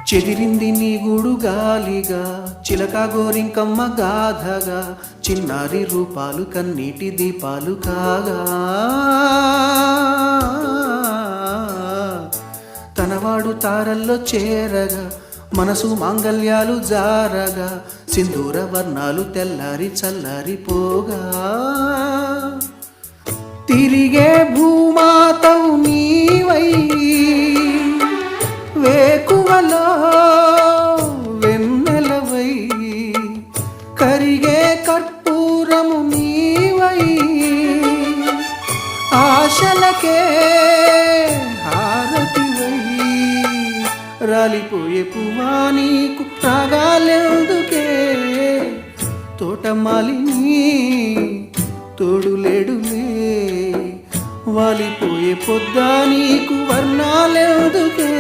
చెదిరింది నీ గూడు గాలిగా, చిలక గోరింకమ్మ గాథగా, చిన్నారి రూపాలు కన్నీటి దీపాలు కాగా, తనవాడు తారల్లో చేరగా, మనసు మాంగల్యాలు జారగా, సింధూర వర్ణాలు తెల్లారి చల్లారిపోగా, తిరిగే భూమాతవు నీవై వేకువలో వెన్నెలవై, కరిగే కర్పూరము నీవై, ఆశలకే హారతివై, రాలిపోయే పువ్వా నీకు రాగాలెందుకే, తోటమాలిని తోడులేడులే, వాలిపోయే పొద్దా నీకు వర్ణాలెందుకే.